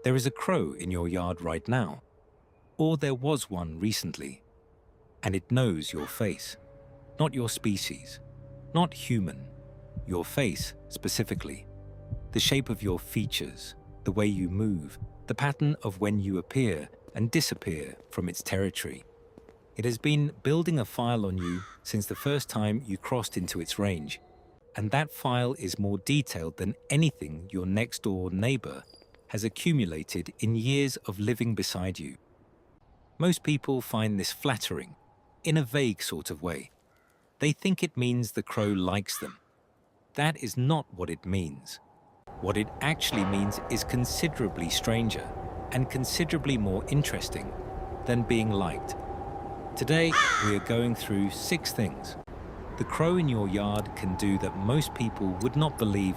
There is a crow in your yard right now, or there was one recently, and it knows your face, not your species, not human, your face specifically, the shape of your features, the way you move, the pattern of when you appear and disappear from its territory. It has been building a file on you since the first time you crossed into its range, and that file is more detailed than anything your next-door neighbor has accumulated in years of living beside you. Most people find this flattering, in a vague sort of way. They think it means the crow likes them. That is not what it means. What it actually means is considerably stranger and considerably more interesting than being liked. Today, we are going through 6 things the crow in your yard can do that most people would not believe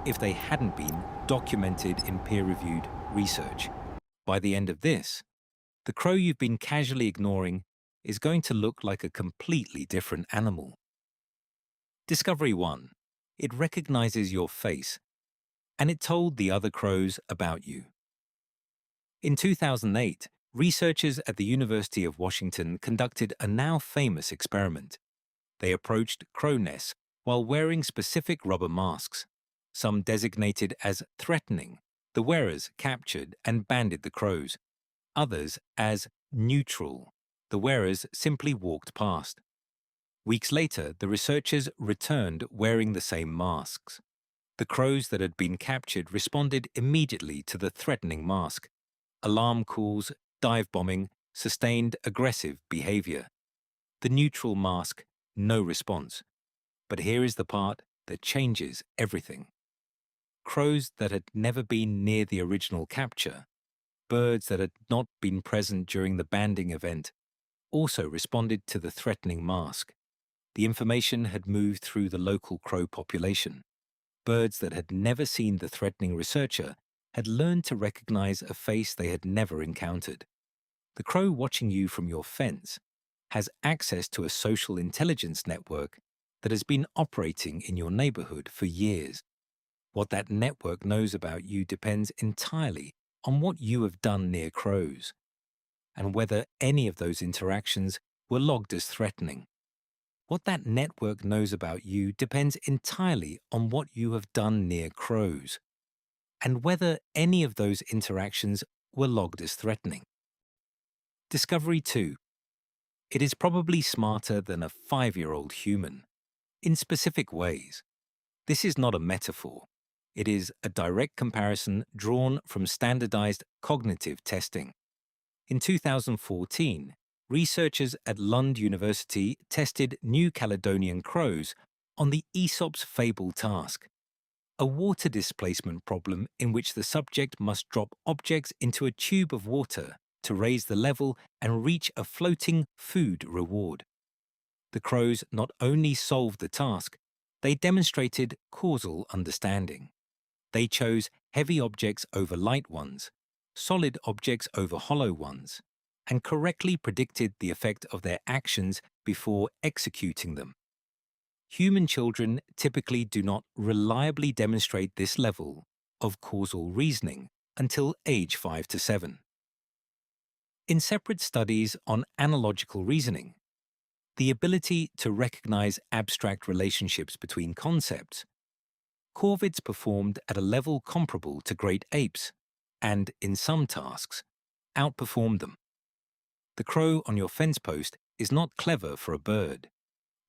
if they hadn't been documented in peer-reviewed research. By the end of this, the crow you've been casually ignoring is going to look like a completely different animal. Discovery 1. It recognizes your face, and it told the other crows about you. In 2008, researchers at the University of Washington conducted a now famous experiment. They approached crow nests while wearing specific rubber masks. Some designated as threatening, the wearers captured and banded the crows. Others as neutral, the wearers simply walked past. Weeks later, the researchers returned wearing the same masks. The crows that had been captured responded immediately to the threatening mask. Alarm calls, dive bombing, sustained aggressive behavior. The neutral mask, no response. But here is the part that changes everything. Crows that had never been near the original capture, birds that had not been present during the banding event, also responded to the threatening mask. The information had moved through the local crow population. Birds that had never seen the threatening researcher had learned to recognize a face they had never encountered. The crow watching you from your fence has access to a social intelligence network that has been operating in your neighborhood for years. What that network knows about you depends entirely on what you have done near crows, and whether any of those interactions were logged as threatening. What that network knows about you depends entirely on what you have done near crows, and whether any of those interactions were logged as threatening. Discovery 2. It is probably smarter than a 5-year-old human, in specific ways. This is not a metaphor. It is a direct comparison drawn from standardized cognitive testing. In 2014, researchers at Lund University tested New Caledonian crows on the Aesop's fable task, a water displacement problem in which the subject must drop objects into a tube of water to raise the level and reach a floating food reward. The crows not only solved the task, they demonstrated causal understanding. They chose heavy objects over light ones, solid objects over hollow ones, and correctly predicted the effect of their actions before executing them. Human children typically do not reliably demonstrate this level of causal reasoning until age 5 to 7. In separate studies on analogical reasoning, the ability to recognize abstract relationships between concepts, corvids performed at a level comparable to great apes, and, in some tasks, outperformed them. The crow on your fence post is not clever for a bird.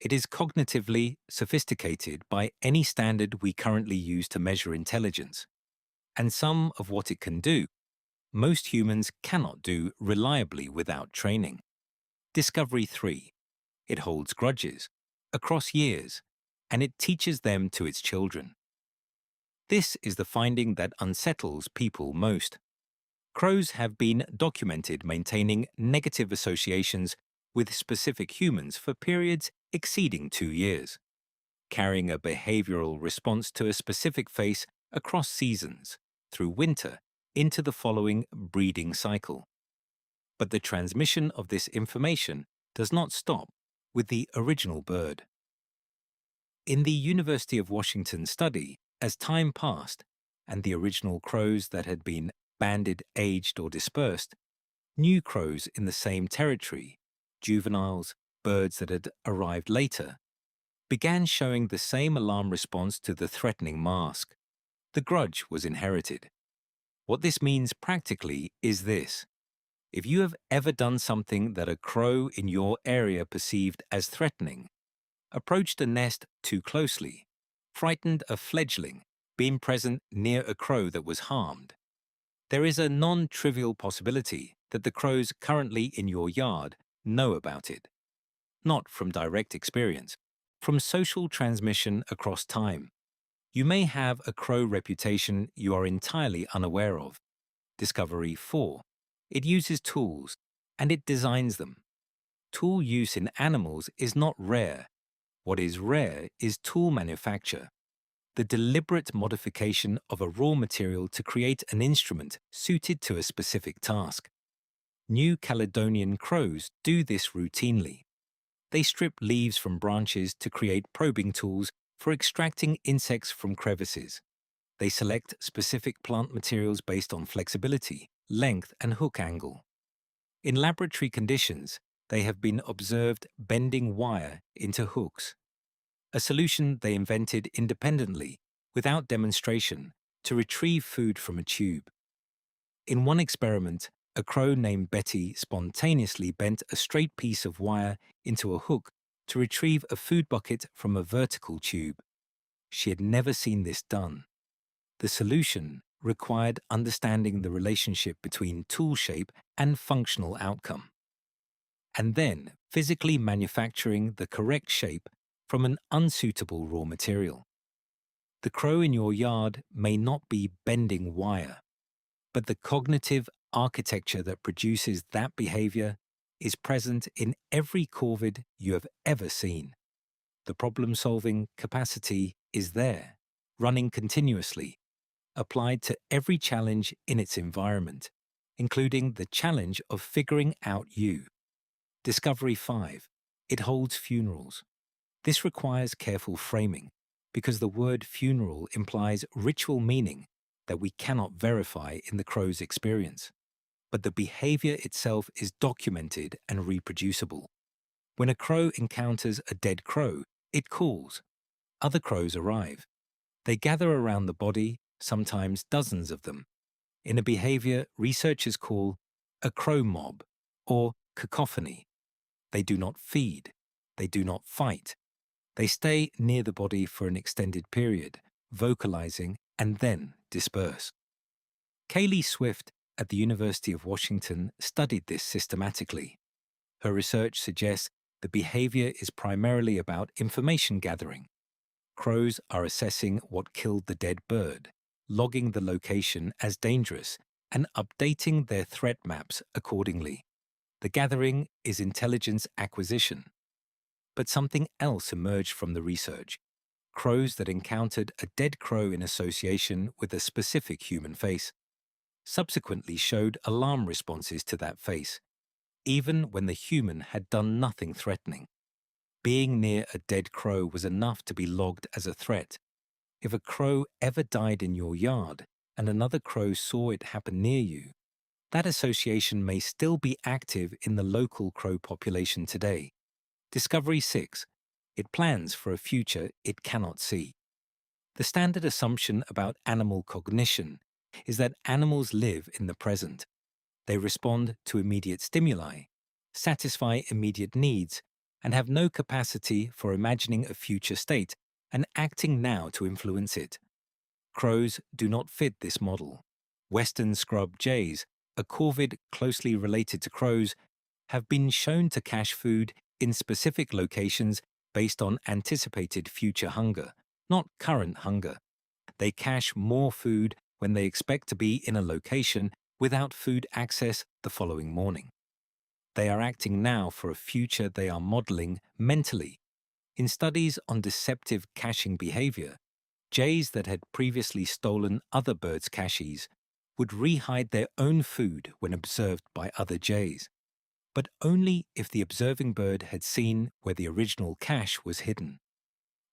It is cognitively sophisticated by any standard we currently use to measure intelligence, and some of what it can do, most humans cannot do reliably without training. Discovery 3. It holds grudges, across years, and it teaches them to its children. This is the finding that unsettles people most. Crows have been documented maintaining negative associations with specific humans for periods exceeding 2 years, carrying a behavioral response to a specific face across seasons, through winter, into the following breeding cycle. But the transmission of this information does not stop with the original bird. In the University of Washington study, as time passed and the original crows that had been banded, aged, or dispersed, new crows in the same territory, juveniles, birds that had arrived later, began showing the same alarm response to the threatening mask. The grudge was inherited. What this means practically is this. If you have ever done something that a crow in your area perceived as threatening, approached a nest too closely, frightened a fledgling, been present near a crow that was harmed, there is a non-trivial possibility that the crows currently in your yard know about it. Not from direct experience, from social transmission across time. You may have a crow reputation you are entirely unaware of. Discovery 4. It uses tools, and it designs them. Tool use in animals is not rare. What is rare is tool manufacture, the deliberate modification of a raw material to create an instrument suited to a specific task. New Caledonian crows do this routinely. They strip leaves from branches to create probing tools for extracting insects from crevices. They select specific plant materials based on flexibility, length, and hook angle. In laboratory conditions, they have been observed bending wire into hooks, a solution they invented independently, without demonstration, to retrieve food from a tube. In one experiment, a crow named Betty spontaneously bent a straight piece of wire into a hook to retrieve a food bucket from a vertical tube. She had never seen this done. The solution required understanding the relationship between tool shape and functional outcome, and then physically manufacturing the correct shape from an unsuitable raw material. The crow in your yard may not be bending wire, but the cognitive architecture that produces that behavior is present in every corvid you have ever seen. The problem-solving capacity is there, running continuously, applied to every challenge in its environment, including the challenge of figuring out you. Discovery 5. It holds funerals. This requires careful framing, because the word funeral implies ritual meaning that we cannot verify in the crow's experience. But the behavior itself is documented and reproducible. When a crow encounters a dead crow, it calls. Other crows arrive. They gather around the body, sometimes dozens of them, in a behavior researchers call a crow mob or cacophony. They do not feed. They do not fight. They stay near the body for an extended period, vocalizing, and then disperse. Kaylee Swift at the University of Washington studied this systematically. Her research suggests the behavior is primarily about information gathering. Crows are assessing what killed the dead bird, logging the location as dangerous, and updating their threat maps accordingly. The gathering is intelligence acquisition. But something else emerged from the research. Crows that encountered a dead crow in association with a specific human face subsequently showed alarm responses to that face, even when the human had done nothing threatening. Being near a dead crow was enough to be logged as a threat. If a crow ever died in your yard and another crow saw it happen near you, that association may still be active in the local crow population today. Discovery 6. It plans for a future it cannot see. The standard assumption about animal cognition is that animals live in the present. They respond to immediate stimuli, satisfy immediate needs, and have no capacity for imagining a future state and acting now to influence it. Crows do not fit this model. Western scrub jays, a corvid closely related to crows, have been shown to cache food in specific locations based on anticipated future hunger, not current hunger. They cache more food when they expect to be in a location without food access the following morning. They are acting now for a future they are modeling mentally. In studies on deceptive caching behavior, jays that had previously stolen other birds' caches would rehide their own food when observed by other jays, but only if the observing bird had seen where the original cache was hidden.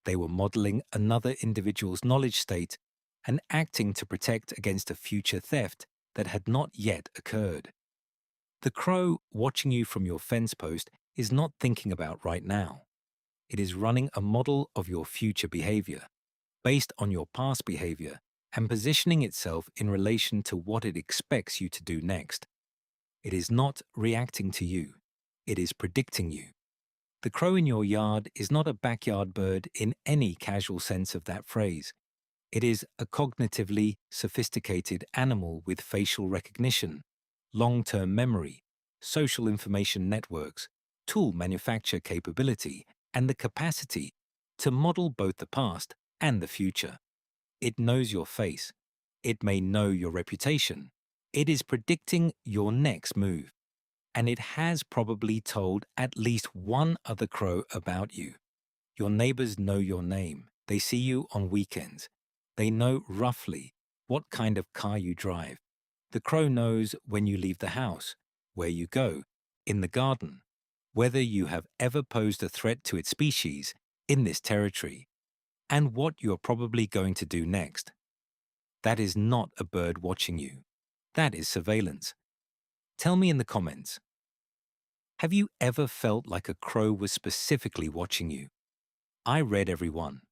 They were modeling another individual's knowledge state and acting to protect against a future theft that had not yet occurred. The crow watching you from your fence post is not thinking about right now. It is running a model of your future behavior, based on your past behavior, and positioning itself in relation to what it expects you to do next. It is not reacting to you. It is predicting you. The crow in your yard is not a backyard bird in any casual sense of that phrase. It is a cognitively sophisticated animal with facial recognition, long-term memory, social information networks, tool manufacture capability, and the capacity to model both the past and the future. It knows your face. It may know your reputation. It is predicting your next move. And it has probably told at least one other crow about you. Your neighbors know your name. They see you on weekends. They know roughly what kind of car you drive. The crow knows when you leave the house, where you go, in the garden, whether you have ever posed a threat to its species in this territory, and what you're probably going to do next. That is not a bird watching you. That is surveillance. Tell me in the comments, have you ever felt like a crow was specifically watching you? I read every one.